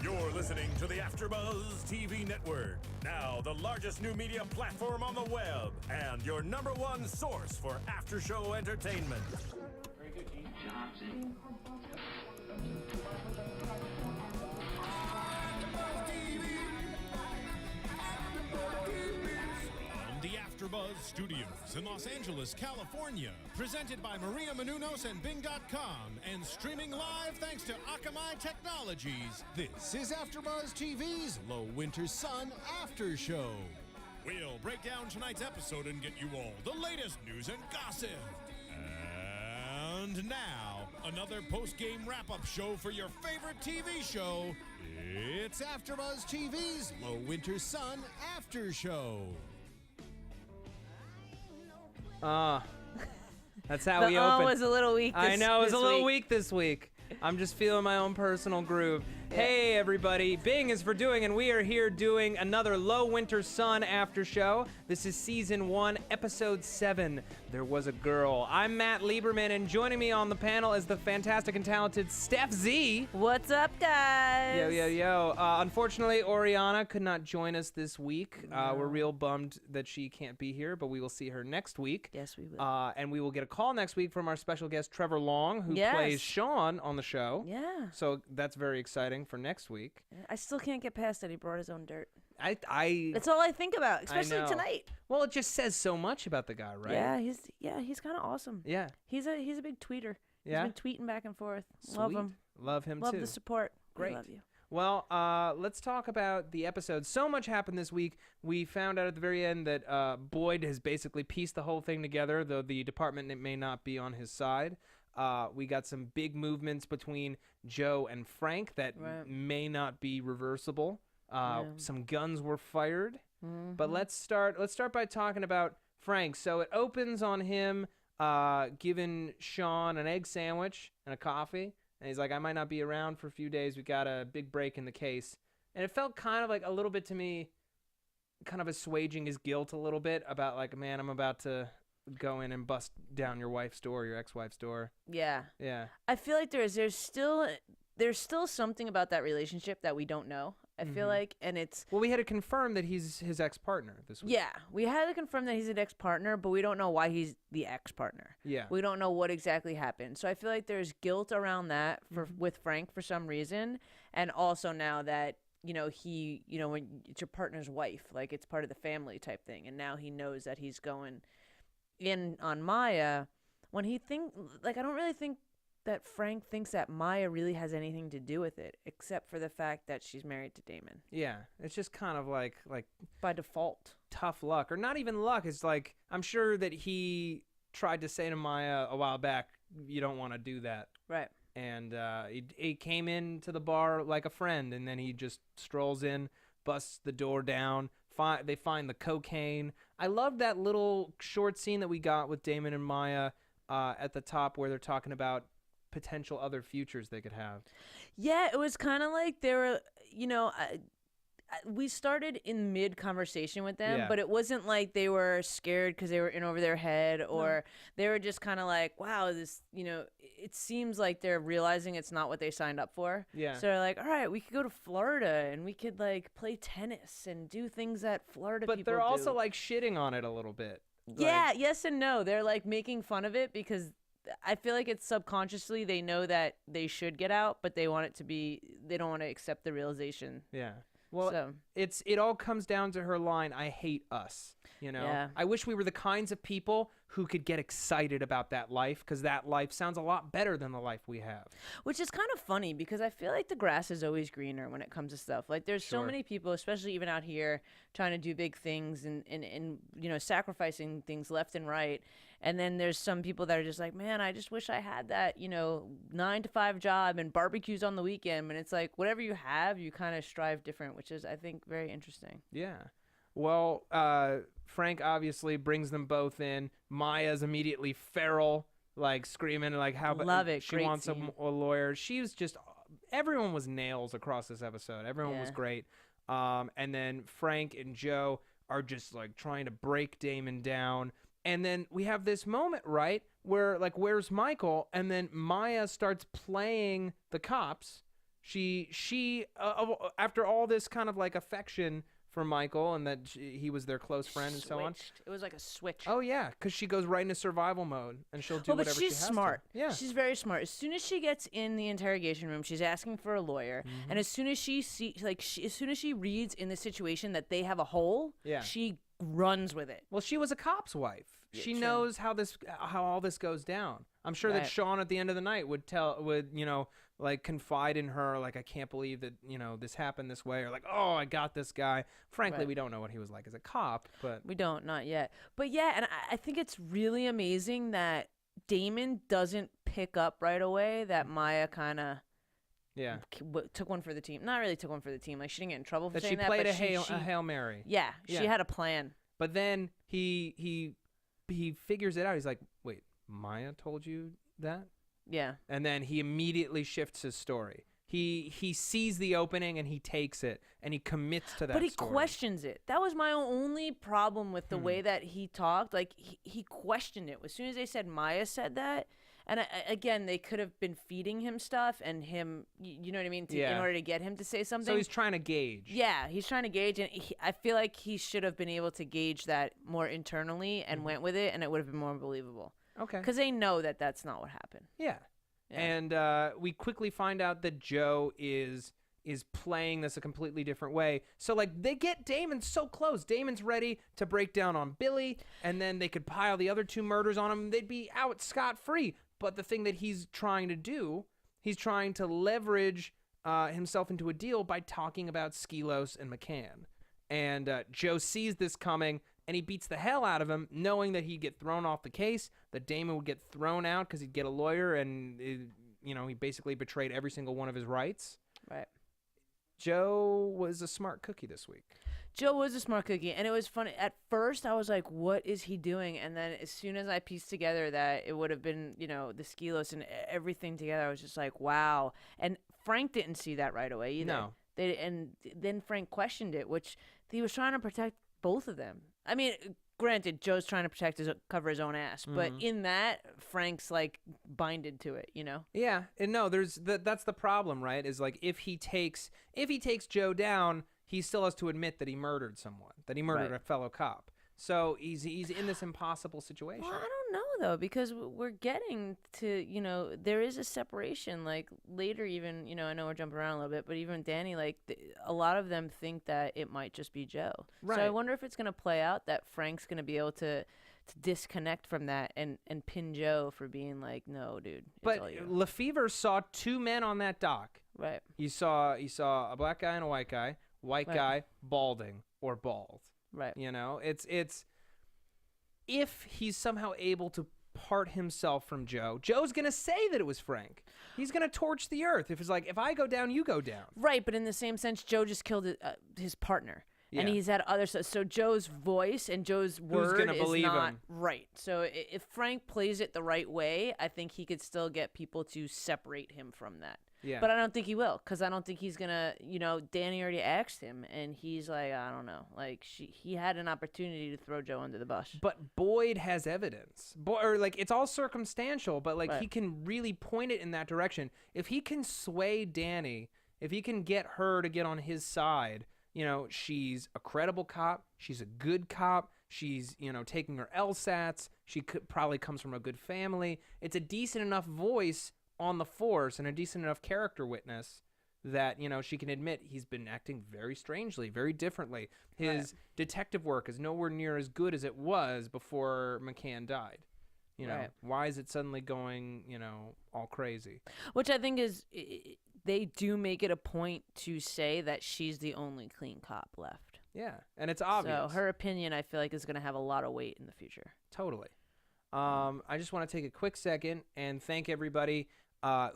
You're listening to the AfterBuzz TV network, now the largest new media platform on the web, and your #1 source for after-show entertainment. Very good, Keith. Johnson. The AfterBuzz Studios in Los Angeles, California. Presented by Maria Menounos and Bing.com and streaming live thanks to Akamai Technologies. This is AfterBuzz TV's Low Winter Sun After Show. We'll break down tonight's episode and get you all the latest news and gossip. And now, another post-game wrap-up show for your favorite TV show. It's AfterBuzz TV's Low Winter Sun After Show. That's how we open. The was a little weak I know, it was a little weak this week. I'm just feeling my own personal groove. Yeah. Hey, everybody. Bing is for doing, and we are here doing another Low Winter Sun after show. This is Season 1, Episode 7, There Was a Girl. I'm Matt Lieberman, and joining me on the panel is the fantastic and talented Stef Z. What's up, guys? Yo, yo, yo. Unfortunately, Oriana could not join us this week. No. We're real bummed that she can't be here, but we will see her next week. Yes, we will. And we will get a call next week from our special guest, Trevor Long, who plays Sean on the show. Yeah. So that's very exciting for next week. I still can't get past that he brought his own dirt. I That's all I think about, especially tonight. Well, it just says so much about the guy, right? Yeah, he's kind of awesome. Yeah. He's a big tweeter. Yeah. He's been tweeting back and forth. Sweet. Love him. Love him Love too. the support. Great. We love you. Well, let's talk about the episode. So much happened this week. We found out at the very end that Boyd has basically pieced the whole thing together, though the department may not be on his side. We got some big movements between Joe and Frank that may not be reversible. Some guns were fired. But let's start by talking about Frank. So it opens on him giving Sean an egg sandwich and a coffee. And he's like, I might not be around for a few days. We got a big break in the case. And it felt kind of like a little bit to me, kind of assuaging his guilt a little bit about like, man, I'm about to go in and bust down your wife's door, your ex-wife's door. Yeah. Yeah. I feel like there's still something about that relationship that we don't know. I feel like, and it's... Well, we had to confirm that he's his ex-partner this week. Yeah, we had to confirm that he's an ex-partner, but we don't know why he's the ex-partner. Yeah. We don't know what exactly happened. So I feel like there's guilt around that with Frank for some reason, and also now that, when it's your partner's wife, like it's part of the family type thing, and now he knows that he's going in on Maya. When I don't really think that Frank thinks that Maya really has anything to do with it, except for the fact that she's married to Damon. Yeah, it's just kind of like by default. Tough luck, or not even luck. It's like, I'm sure that he tried to say to Maya a while back, you don't want to do that. Right. And he came into the bar like a friend, and then he just strolls in, busts the door down. They find the cocaine. I love that little short scene that we got with Damon and Maya at the top where they're talking about potential other futures they could have. Yeah, it was kind of like they were, we started in mid-conversation with them, but it wasn't like they were scared because they were in over their head, or they were just kind of like, wow, this, it seems like they're realizing it's not what they signed up for. Yeah. So they're like, all right, we could go to Florida and we could like play tennis and do things that Florida people do. But they're also like shitting on it a little bit. Yeah, yes and no. They're like making fun of it because I feel like it's subconsciously they know that they should get out, but they want it to be, they don't want to accept the realization. Yeah. Well, it all comes down to her line, I hate us, Yeah. I wish we were the kinds of people who could get excited about that life, because that life sounds a lot better than the life we have. Which is kind of funny, because I feel like the grass is always greener when it comes to stuff. Like, there's so many people, especially even out here, trying to do big things and sacrificing things left and right. And then there's some people that are just like, man, I just wish I had that, 9-to-5 job and barbecues on the weekend. And it's like, whatever you have, you kind of strive different, which is, I think, very interesting. Yeah. Well, Frank obviously brings them both in. Maya's immediately feral, like screaming, like how love it. She Great wants scene. a lawyer. She was just, everyone was nails across this episode. Everyone was great. And then Frank and Joe are just like trying to break Damon down. And then we have this moment, right, where like, where's Michael? And then Maya starts playing the cops. She after all this kind of like affection for Michael and that he was their close friend and so on. It was like a switch. Oh yeah, because she goes right into survival mode and she'll do but whatever she has she's smart. to. Yeah, she's very smart. As soon as she gets in the interrogation room, she's asking for a lawyer, and as soon as she as soon as she reads in the situation that they have a hole, she runs with it. Well, she was a cop's wife. She true. knows how all this goes down. I'm sure that Sean at the end of the night would like confide in her, like, I can't believe that, this happened this way, or like, oh, I got this guy. Frankly, we don't know what he was like as a cop, but we don't, not yet. But yeah, and I think it's really amazing that Damon doesn't pick up right away that Maya kind of took one for the team. Not really took one for the team. Like, she didn't get in trouble for saying that. She played a Hail Mary. Yeah, she had a plan. But then he figures it out. He's like, wait, Maya told you that? Yeah. And then he immediately shifts his story. He sees the opening and he takes it and he commits to that But he story. questions it. That was my only problem with the way that he talked. Like, he questioned it. As soon as they said Maya said that, and again, they could have been feeding him stuff and him, you know what I mean, in order to get him to say something. So he's trying to gauge. Yeah, he's trying to gauge, and I feel like he should have been able to gauge that more internally and went with it, and it would have been more believable. Okay. Because they know that that's not what happened. Yeah. And we quickly find out that Joe is playing this a completely different way. So, like, they get Damon so close. Damon's ready to break down on Billy, and then they could pile the other two murders on him. They'd be out scot-free. But the thing that he's trying to do, he's trying to leverage himself into a deal by talking about Skelos and McCann. And Joe sees this coming, and he beats the hell out of him, knowing that he'd get thrown off the case, that Damon would get thrown out because he'd get a lawyer, and, he basically betrayed every single one of his rights. Right. Joe was a smart cookie this week. Joe was a smart cookie, and it was funny. At first, I was like, what is he doing? And then as soon as I pieced together that it would have been, the Skelos and everything together, I was just like, wow. And Frank didn't see that right away either. No. And then Frank questioned it, which he was trying to protect both of them. I mean, granted, Joe's trying to cover his own ass, but in that, Frank's like binded to it, Yeah, and no, that's the problem, right? Is like if he takes Joe down, he still has to admit that he murdered someone, that he murdered a fellow cop. So he's in this impossible situation. Well, I don't know though, because we're getting to there is a separation. Like later, even I know we're jumping around a little bit, but even Danny, like a lot of them think that it might just be Joe. Right. So I wonder if it's gonna play out that Frank's gonna be able to disconnect from that and pin Joe for being like, no, dude. But Lefevre saw two men on that dock. Right. He saw a black guy and a white guy. White guy balding or bald. Right. It's if he's somehow able to part himself from Joe, Joe's going to say that it was Frank. He's going to torch the earth. If I go down, you go down. Right, but in the same sense, Joe just killed his partner. Yeah. And he's had other stuff. So Joe's voice and Joe's word gonna believe not him? Right. So if Frank plays it the right way, I think he could still get people to separate him from that. Yeah. But I don't think he will, because I don't think he's going to, Danny already asked him, and he's like, I don't know. Like, he had an opportunity to throw Joe under the bus. But Boyd has evidence. It's all circumstantial, but, he can really point it in that direction. If he can sway Danny, if he can get her to get on his side, she's a credible cop. She's a good cop. She's, taking her LSATs. She probably comes from a good family. It's a decent enough voice on the force and a decent enough character witness that, she can admit he's been acting very strangely, very differently. His detective work is nowhere near as good as it was before McCann died. Why is it suddenly going, all crazy? Which I think is, they do make it a point to say that she's the only clean cop left. Yeah, and it's obvious. So her opinion, I feel like, is going to have a lot of weight in the future. Totally. I just want to take a quick second and thank everybody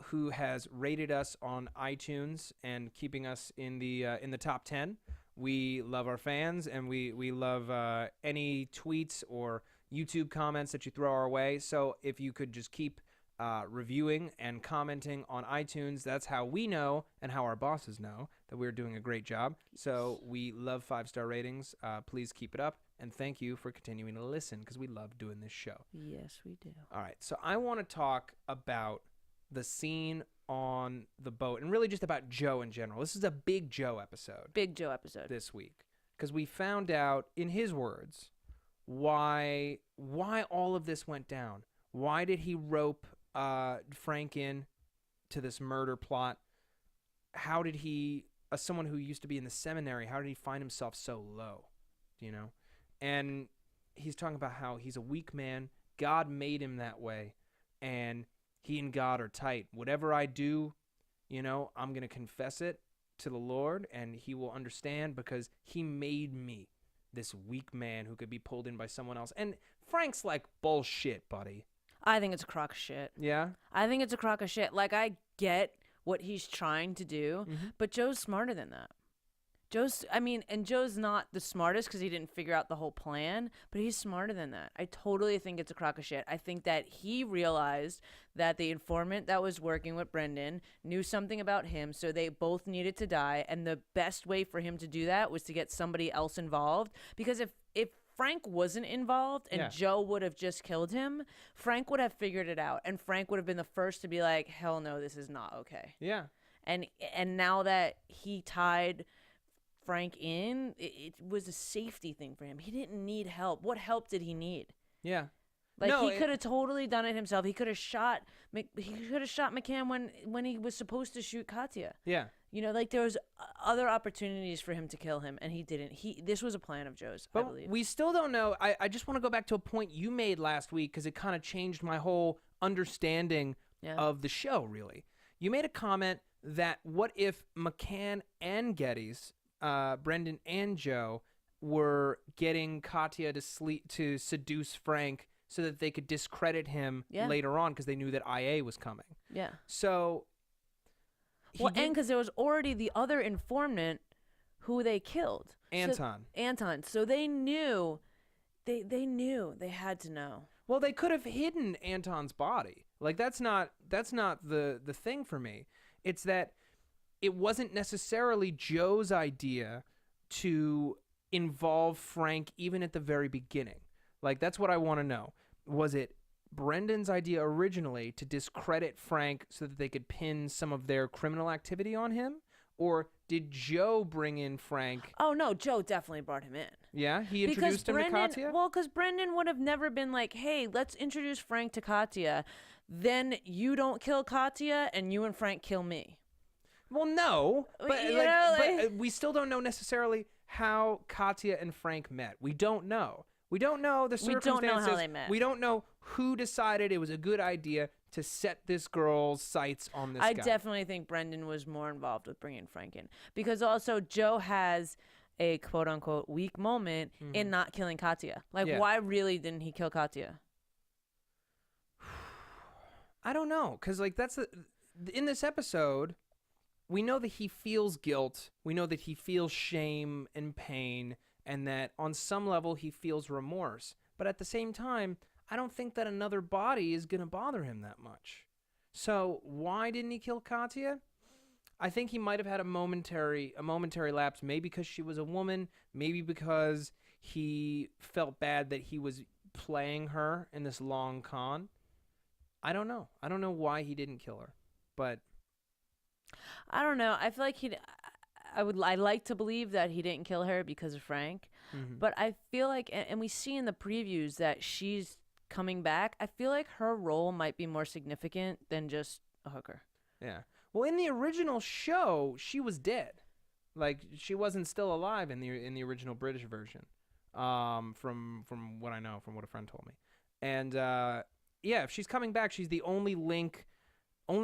who has rated us on iTunes and keeping us in the top 10. We love our fans, and we love any tweets or YouTube comments that you throw our way. So if you could just keep reviewing and commenting on iTunes, that's how we know and how our bosses know that we're doing a great job. So we love 5-star ratings. Please keep it up. And thank you for continuing to listen, because we love doing this show. Yes, we do. All right. So I want to talk about the scene on the boat, and really just about Joe in general. This is a big Joe episode. Big Joe episode. This week. Because we found out, in his words, why all of this went down. Why did he rope Frank in to this murder plot? How did he, as someone who used to be in the seminary, how did he find himself so low? You know? And he's talking about how he's a weak man. God made him that way. And he and God are tight. Whatever I do, you know, I'm going to confess it to the Lord, and he will understand because he made me this weak man who could be pulled in by someone else. And Frank's like, bullshit, buddy. I think it's a crock of shit. Yeah? I think it's a crock of shit. Like, I get what he's trying to do, but Joe's smarter than that. Joe's not the smartest because he didn't figure out the whole plan, but he's smarter than that. I totally think it's a crock of shit. I think that he realized that the informant that was working with Brendan knew something about him, so they both needed to die, and the best way for him to do that was to get somebody else involved, because if Frank wasn't involved and Joe would have just killed him, Frank would have figured it out, and Frank would have been the first to be like, hell no, this is not okay. Yeah. And now that he tied Frank in, it was a safety thing for him. He didn't need help. What help did he need? Yeah. Like, he could have totally done it himself. He could have shot McCann when he was supposed to shoot Katya. Yeah. You know, like, there was other opportunities for him to kill him, and he didn't. This was a plan of Joe's, I believe. We still don't know. I just want to go back to a point you made last week because it kind of changed my whole understanding of the show, really. You made a comment that what if McCann and Geddes, Brendan and Joe, were getting Katya to seduce Frank so that they could discredit him later on because they knew that IA was coming. Yeah. So... and because there was already the other informant who they killed. Anton. So they knew, they knew, they had to know. Well, they could have hidden Anton's body. Like, that's not the thing for me. It's that it wasn't necessarily Joe's idea to involve Frank even at the very beginning. Like, that's what I want to know. Was it Brendan's idea originally to discredit Frank so that they could pin some of their criminal activity on him? Or did Joe bring in Frank? Oh, no, Joe definitely brought him in. Yeah? He introduced him to Katya? Well, because Brendan would have never been like, hey, let's introduce Frank to Katya. Then you don't kill Katya and you and Frank kill me. Well, no. But we still don't know necessarily how Katya and Frank met. We don't know. We don't know the circumstances. We don't know how they met. We don't know who decided it was a good idea to set this girl's sights on this guy. I definitely think Brendan was more involved with bringing Frank in. Because also Joe has a quote-unquote weak moment in not killing Katya. Like, why really didn't he kill Katya? I don't know. Because, like, in this episode, we know that he feels guilt. We know that he feels shame and pain. And that on some level he feels remorse. But at the same time, I don't think that another body is going to bother him that much. So why didn't he kill Katya? I think he might have had a momentary lapse, maybe because she was a woman, maybe because he felt bad that he was playing her in this long con. I don't know. I don't know why he didn't kill her. But I don't know. I feel like I like to believe that he didn't kill her because of Frank, but I feel like, and we see in the previews that she's coming back. I feel like her role might be more significant than just a hooker. Yeah. Well, in the original show, she was dead. Like, she wasn't still alive in the original British version. From what I know, from what a friend told me, and if she's coming back, she's the only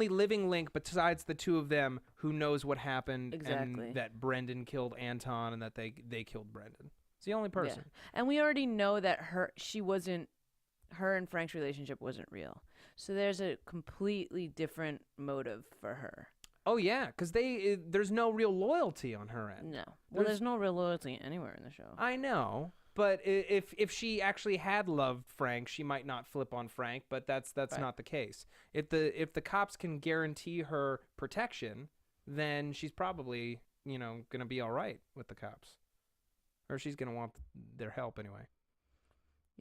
living link besides the two of them who knows what happened and that Brendan killed Anton and that they killed Brendan. It's the only person. Yeah. And we already know that her and Frank's relationship wasn't real. So there's a completely different motive for her. Oh, yeah, because there's no real loyalty on her end. No. Well, there's no real loyalty anywhere in the show. I know. But if she actually had loved Frank, she might not flip on Frank. But that's right. Not the case. If the cops can guarantee her protection, then she's probably gonna be all right with the cops, or she's gonna want their help anyway.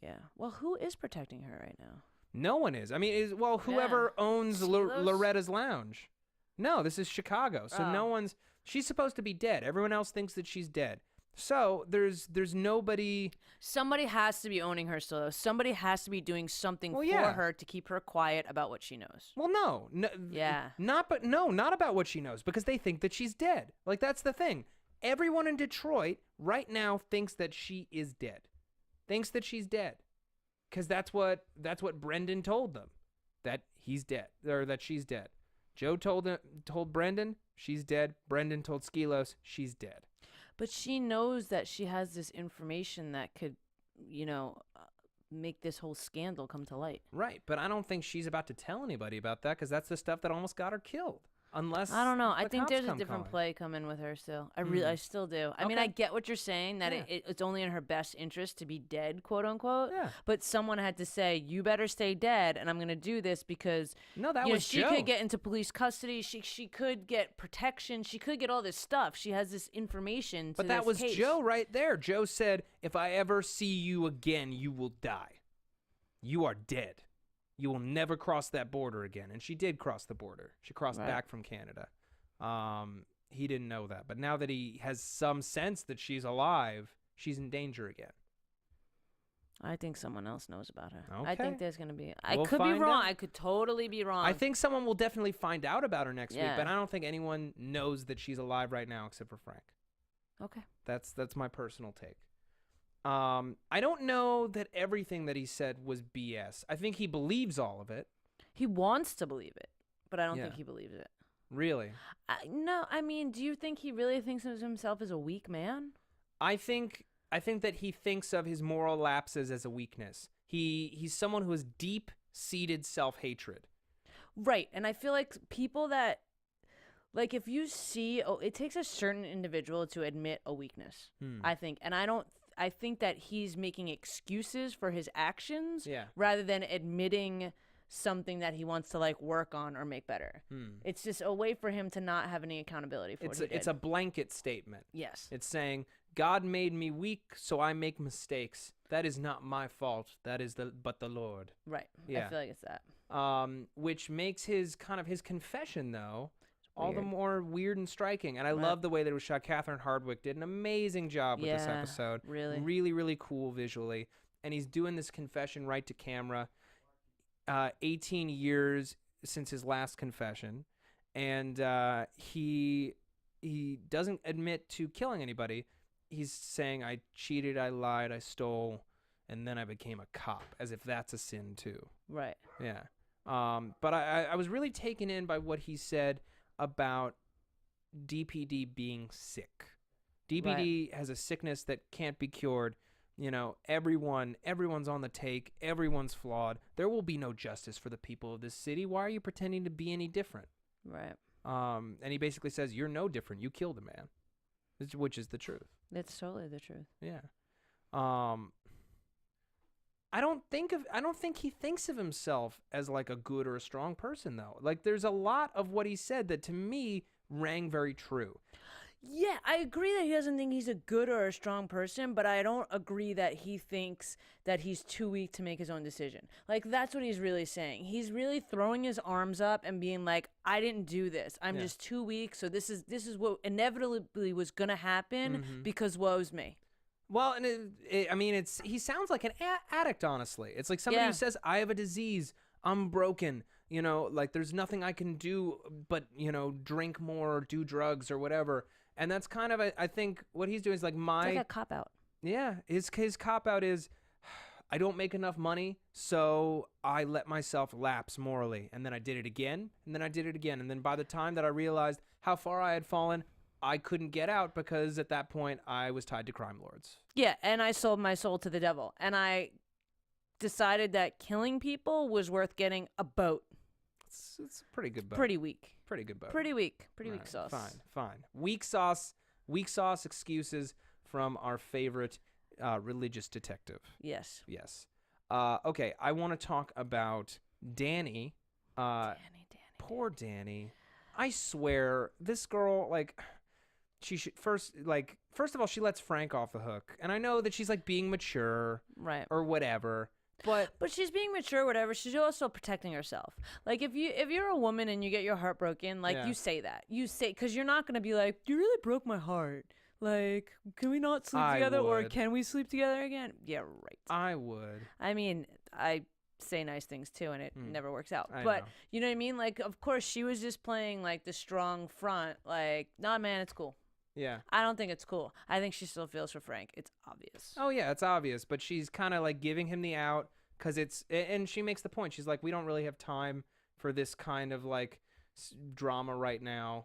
Yeah. Well, who is protecting her right now? No one is. I mean, whoever owns Skilos? Loretta's Lounge. No, this is Chicago. So no Oh. one's. She's supposed to be dead. Everyone else thinks that she's dead. So there's nobody. Somebody has to be owning her still, though. Somebody has to be doing something Well, for yeah. her to keep her quiet about what she knows. Well, no, Yeah. not about what she knows, because they think that she's dead. Like, that's the thing. Everyone in Detroit right now thinks that she is dead. Thinks that she's dead, because that's what Brendan told them, that he's dead, or that she's dead. Joe told Brendan she's dead. Brendan told Skilos she's dead. But she knows that she has this information that could, make this whole scandal come to light. Right, but I don't think she's about to tell anybody about that, because that's the stuff that almost got her killed. Unless I don't know. I the think cops there's a come different calling. play coming with her still. I still do. I mean, Okay. I get what you're saying, that Yeah. it's only in her best interest to be dead, quote unquote. Yeah. But someone had to say, you better stay dead, and I'm going to do this because No, that you know, was she Joe. could get into police custody. She could get protection. She could get all this stuff. She has this information to But that this was case. Joe right there. Joe said, if I ever see you again, you will die. You are dead. You will never cross that border again. And she did cross the border. She crossed Right. back from Canada. He didn't know that. But now that he has some sense that she's alive, she's in danger again. I think someone else knows about her. I Okay. think there's going to be. I We'll could be find wrong. out. I could totally be wrong. I think someone will definitely find out about her next week, Yeah. but I don't think anyone knows that she's alive right now except for Frank. Okay. That's my personal take. I don't know that everything that he said was BS. I think he believes all of it. He wants to believe it, but I don't Yeah. think he believes it. Really. No, I mean, do you think he really thinks of himself as a weak man? I think that he thinks of his moral lapses as a weakness. He's someone who has deep-seated self-hatred. Right, and I feel like people that, like, if you see, it takes a certain individual to admit a weakness, I think, and I think that he's making excuses for his actions Yeah. rather than admitting something that he wants to, like, work on or make better. It's just a way for him to not have any accountability for what he did. It's a blanket statement. Yes. It's saying, God made me weak, so I make mistakes. That is not my fault. That is but the Lord. Right. Yeah. I feel like it's that. Which makes his confession, though, all the weird. more weird and striking. And I Right. love the way that it was shot. Catherine Hardwicke did an amazing job with this Yeah, episode. really. Really, really cool visually. And he's doing this confession right to camera. 18 years since his last confession. And he doesn't admit to killing anybody. He's saying, I cheated, I lied, I stole, and then I became a cop, as if that's a sin too. Right. Yeah. But I was really taken in by what he said about DPD being sick. DPD has a sickness that can't be cured. You know, everyone's on the take. Everyone's flawed. There will be no justice for the people of this city. Why are you pretending to be any different? Right. And he basically says, you're no different. You killed a man, which is the truth. It's totally the truth. Yeah. I don't think he thinks of himself as like a good or a strong person though. Like there's a lot of what he said that to me rang very true. Yeah, I agree that he doesn't think he's a good or a strong person, but I don't agree that he thinks that he's too weak to make his own decision. Like, that's what he's really saying. He's really throwing his arms up and being like, I didn't do this. I'm just too weak, so this is what inevitably was going to happen because woe's me. Well, and he sounds like an addict, honestly. It's like somebody Yeah. who says, I have a disease, I'm broken, you know, like there's nothing I can do but, you know, drink more or do drugs or whatever. And that's kind of, I think, what he's doing is like It's like a cop-out. Yeah, his cop-out is, I don't make enough money, so I let myself lapse morally. And then I did it again, and then I did it again. And then by the time that I realized how far I had fallen, I couldn't get out because at that point I was tied to crime lords. Yeah, and I sold my soul to the devil. And I decided that killing people was worth getting a boat. It's a pretty good boat. Pretty weak. Pretty good boat. Pretty weak. Pretty All weak right, sauce. Fine. Weak sauce excuses from our favorite religious detective. Yes. Yes. Okay, I want to talk about Danny. Danny. Poor Danny. I swear, this girl, like, she should first of all, she lets Frank off the hook. And I know that she's like being mature Right. or whatever. But she's being mature, whatever. She's also protecting herself. Like if you're a woman and you get your heart broken, like you say that. You say, because you're not gonna be like, you really broke my heart. Like, can we not sleep together, or can we sleep together again? Yeah, right. I would. I mean, I say nice things too, and it never works out. I But know. you know what I mean? Like, of course, she was just playing like the strong front. Like, nah, man, it's cool. Yeah. I don't think it's cool. I think she still feels for Frank. It's obvious. Oh yeah, it's obvious, but she's kind of like giving him the out because and she makes the point. She's like, we don't really have time for this kind of like drama right now.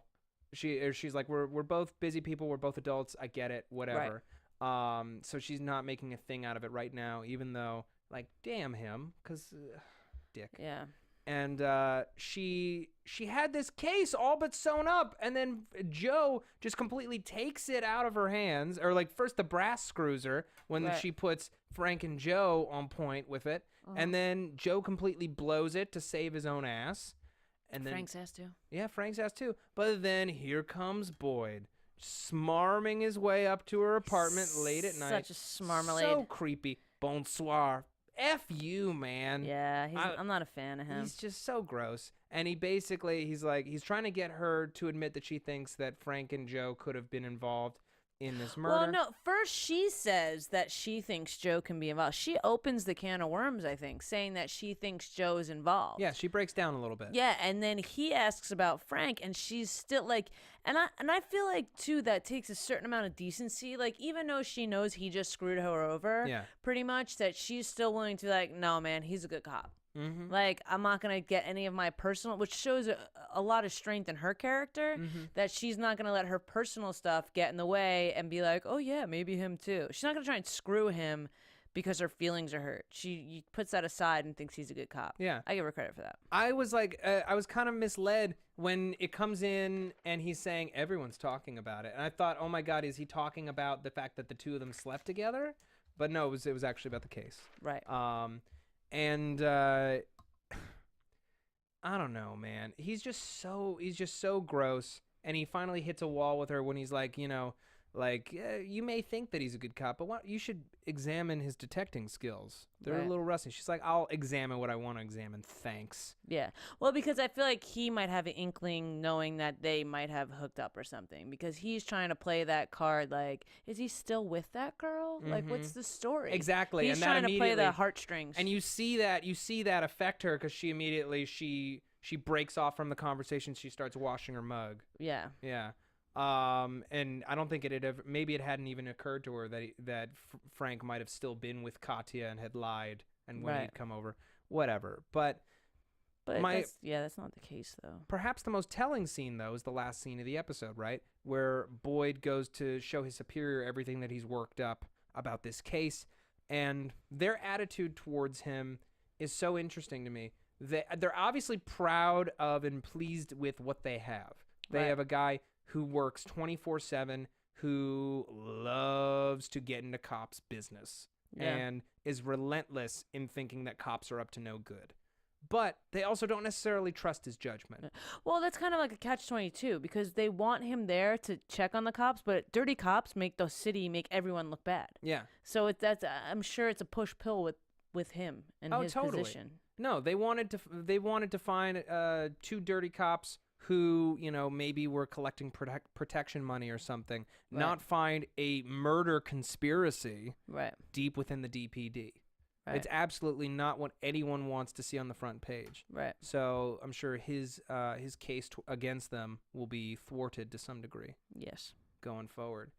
She's like, we're both busy people. We're both adults. I get it. Whatever. Right. So she's not making a thing out of it right now, even though, like, damn him, because dick. Yeah. And she had this case all but sewn up, and then Joe just completely takes it out of her hands, or like first the brass screws her when she puts Frank and Joe on point with it, and then Joe completely blows it to save his own ass. And then Frank's ass too. Yeah, Frank's ass too. But then here comes Boyd, smarming his way up to her apartment late at night. Such a smarmalade. So creepy. Bonsoir. F you, man. Yeah, I'm not a fan of him. He's just so gross. And he's trying to get her to admit that she thinks that Frank and Joe could have been involved in this murder. Well, no, first she says that she thinks Joe can be involved. She opens the can of worms, I think, saying that she thinks Joe is involved. Yeah, she breaks down a little bit. Yeah, and then he asks about Frank, and she's still like, and I feel like too that takes a certain amount of decency. Like, even though she knows he just screwed her over, pretty much, that she's still willing to like, no, man, he's a good cop. Mm-hmm. Like, I'm not gonna get any of my personal, which shows a lot of strength in her character, that she's not gonna let her personal stuff get in the way and be like, oh yeah, maybe him too. She's not gonna try and screw him because her feelings are hurt. She puts that aside and thinks he's a good cop. Yeah, I give her credit for that. I was like, I was kind of misled when it comes in and he's saying everyone's talking about it, and I thought, oh my god, is he talking about the fact that the two of them slept together? But no, it was actually about the case. Right. And I don't know, man. He's just so gross. And he finally hits a wall with her when he's like, you may think that he's a good cop, but you should examine his detecting skills. They're a little rusty. She's like, I'll examine what I want to examine. Thanks. Yeah. Well, because I feel like he might have an inkling knowing that they might have hooked up or something, because he's trying to play that card. Like, is he still with that girl? Mm-hmm. Like, what's the story? Exactly. He's and trying to play the heartstrings. And you see that affect her, because she immediately, she breaks off from the conversation. She starts washing her mug. Yeah. Yeah. And I don't think maybe it hadn't even occurred to her that Frank might have still been with Katya and had lied, and when he'd come over, whatever. But that's not the case though. Perhaps the most telling scene though is the last scene of the episode, right? Where Boyd goes to show his superior everything that he's worked up about this case, and their attitude towards him is so interesting to me. They're obviously proud of and pleased with what they have. They have a guy who works 24/7, who loves to get into cops' business and is relentless in thinking that cops are up to no good. But they also don't necessarily trust his judgment. Well, that's kind of like a catch-22, because they want him there to check on the cops, but dirty cops make the city, make everyone look bad. Yeah. So I'm sure it's a push-pull with him and his position. No, they wanted to find two dirty cops who, maybe were collecting protection money or something, not find a murder conspiracy deep within the DPD. Right. It's absolutely not what anyone wants to see on the front page. Right. So I'm sure his case against them will be thwarted to some degree. Yes. Going forward.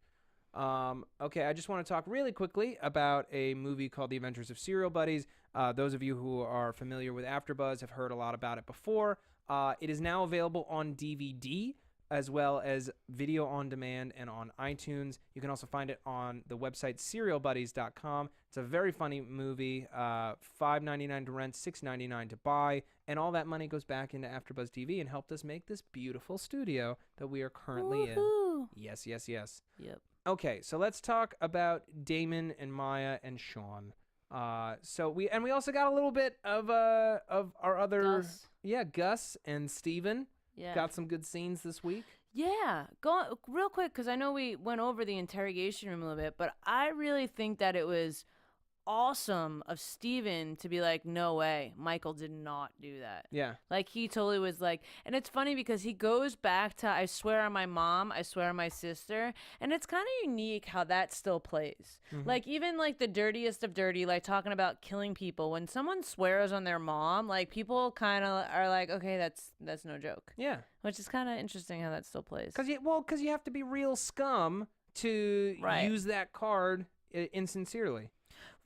Okay, I just want to talk really quickly about a movie called The Adventures of Serial Buddies. Those of you who are familiar with AfterBuzz have heard a lot about it before. It is now available on DVD as well as video on demand and on iTunes. You can also find it on the website serialbuddies.com. It's a very funny movie. $5.99 to rent, $6.99 to buy, and all that money goes back into AfterBuzz TV and helped us make this beautiful studio that we are currently in. Yes, yes, yes. Yep. Okay, so let's talk about Damon and Maya and Sean. We also got a little bit of our other Gus and Steven. Yeah. Got some good scenes this week. Yeah. Go real quick, because I know we went over the interrogation room a little bit, but I really think that it was awesome of Steven to be like, no way, Michael did not do that. Yeah. Like, he totally was like, and it's funny because he goes back to, I swear on my mom, I swear on my sister, and it's kind of unique how that still plays. Like, even like the dirtiest of dirty, like talking about killing people, when someone swears on their mom, like, people kind of are like, okay, that's no joke. Yeah. Which is kind of interesting how that still plays. Because you have to be real scum to use that card insincerely.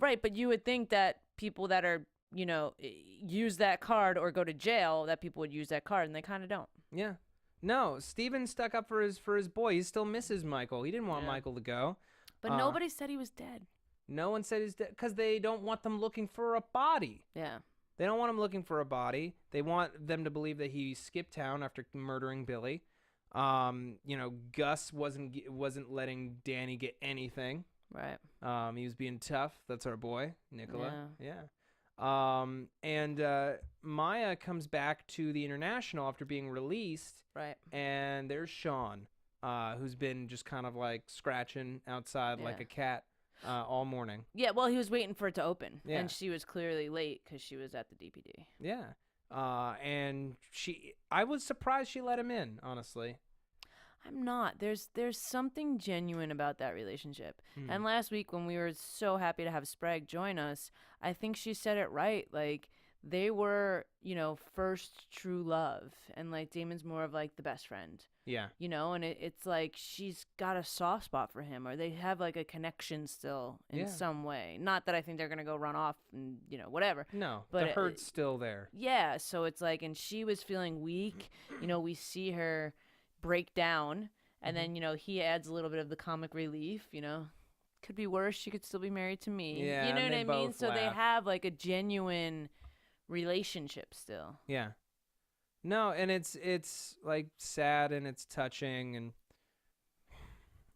Right, but you would think that people that are, you know, use that card or go to jail, that people would use that card, and they kind of don't. Yeah. No, Steven stuck up for his boy. He still misses Michael. He didn't want Michael to go. But nobody said he was dead. No one said he's dead because they don't want them looking for a body. Yeah. They don't want him looking for a body. They want them to believe that he skipped town after murdering Billy. You know, Gus wasn't letting Danny get anything. Right. He was being tough. That's our boy, Nicola. Yeah. And Maya comes back to the International after being released. Right. And there's Sean, who's been just kind of like scratching outside like a cat all morning. Yeah, well, he was waiting for it to open. Yeah. And she was clearly late because she was at the DPD. Yeah. And I was surprised she let him in, honestly. I'm not. There's something genuine about that relationship. And last week when we were so happy to have Sprague join us, I think she said it right. Like, they were, you know, first true love. And, like, Damon's more of, like, the best friend. Yeah. You know, and it's like she's got a soft spot for him, or they have, like, a connection still in some way. Not that I think they're going to go run off and, you know, whatever. No, but the hurt's still there. Yeah, so it's like, and she was feeling weak. You know, we see her break down, and then, you know, he adds a little bit of the comic relief, you know. Could be worse. She could still be married to me. Yeah, you know and what they I mean? both So they laugh. have, like, a genuine relationship still. Yeah. No, and it's like sad and it's touching, and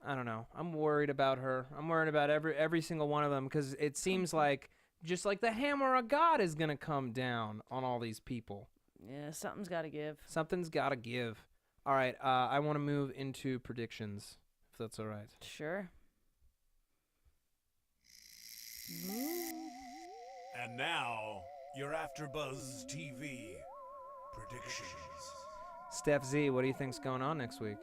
I don't know. I'm worried about her. I'm worried about every single one of them, because it seems like just like the hammer of God is gonna come down on all these people. Yeah, something's got to give. Something's gotta give. All right, I want to move into predictions, if that's all right. Sure. And now, your AfterBuzz TV predictions. Stef Z, what do you think's going on next week?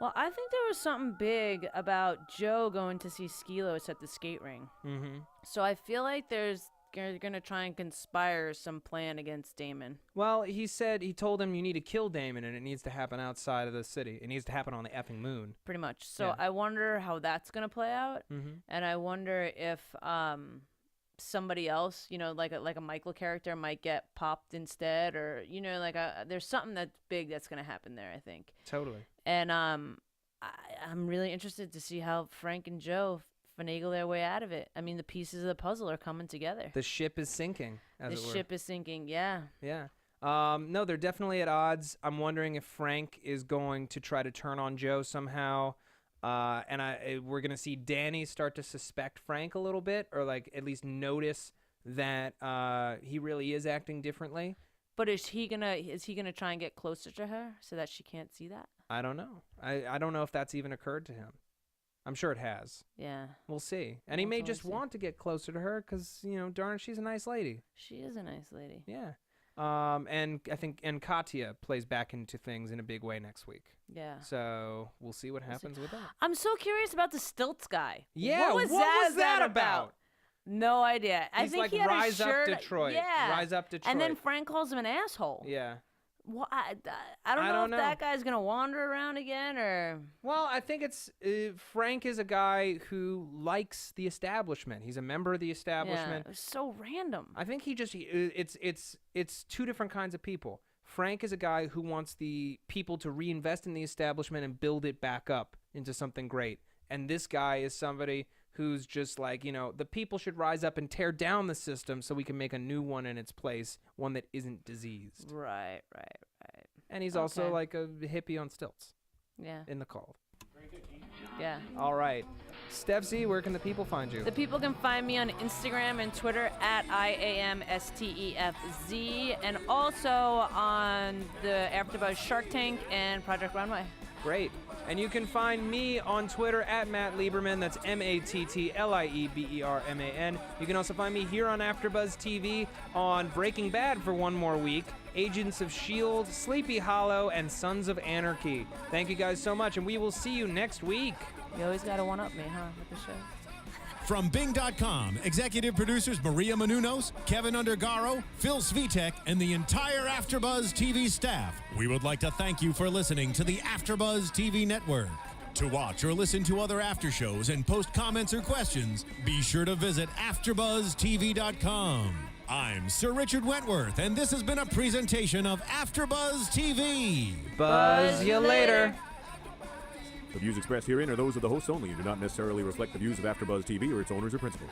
Well, I think there was something big about Joe going to see Skelos at the skate ring. Mm-hmm. So I feel like they're going to try and conspire some plan against Damon. Well, he told him you need to kill Damon, and it needs to happen outside of the city. It needs to happen on the effing moon. Pretty much. So Yeah. I wonder how that's going to play out. Mm-hmm. And I wonder if somebody else, you know, like a Michael character might get popped instead, or, you know, like there's something that's big that's going to happen there, I think. Totally. And I'm really interested to see how Frank and Joe finagle their way out of it. I mean, the pieces of the puzzle are coming together. The ship is sinking, as it were. The ship is sinking, yeah. Yeah. No, they're definitely at odds. I'm wondering if Frank is going to try to turn on Joe somehow. And we're going to see Danny start to suspect Frank a little bit, or like at least notice that he really is acting differently. But is he gonna try and get closer to her so that she can't see that? I don't know. I don't know if that's even occurred to him. I'm sure it has. Yeah. We'll see. And he We'll may totally just see. want to get closer to her because, you know, darn, she's a nice lady. She is a nice lady. Yeah. And I think Katya plays back into things in a big way next week. Yeah. So we'll see what happens with that. I'm so curious about the stilts guy. Yeah, what was that about? No idea. I He's think like, he had Rise a Up shirt. Detroit. Yeah. Rise Up Detroit. And then Frank calls him an asshole. Yeah. Well, I don't know if that guy's gonna wander around again, or. Well, I think it's Frank is a guy who likes the establishment. He's a member of the establishment. Yeah, it was so random. I think it's two different kinds of people. Frank is a guy who wants the people to reinvest in the establishment and build it back up into something great. And this guy is somebody who's just like, you know, the people should rise up and tear down the system so we can make a new one in its place, one that isn't diseased. Right. And he's also like a hippie on stilts. Yeah. In the call. Yeah. All right. Stef Z, where can the people find you? The people can find me on Instagram and Twitter at IAMSTEFZ, and also on the AfterBuzz Shark Tank and Project Runway. Great. And you can find me on Twitter at Matt Lieberman. That's MattLieberman. You can also find me here on AfterBuzz TV on Breaking Bad for one more week, Agents of S.H.I.E.L.D., Sleepy Hollow, and Sons of Anarchy. Thank you guys so much, and we will see you next week. You always got to one-up me, huh, with the show? From Bing.com, executive producers Maria Menounos, Kevin Undergaro, Phil Svitek, and the entire AfterBuzz TV staff, we would like to thank you for listening to the AfterBuzz TV network. To watch or listen to other after shows and post comments or questions, be sure to visit AfterBuzzTV.com. I'm Sir Richard Wentworth, and this has been a presentation of AfterBuzz TV. Buzz you later. The views expressed herein are those of the hosts only and do not necessarily reflect the views of AfterBuzz TV or its owners or principals.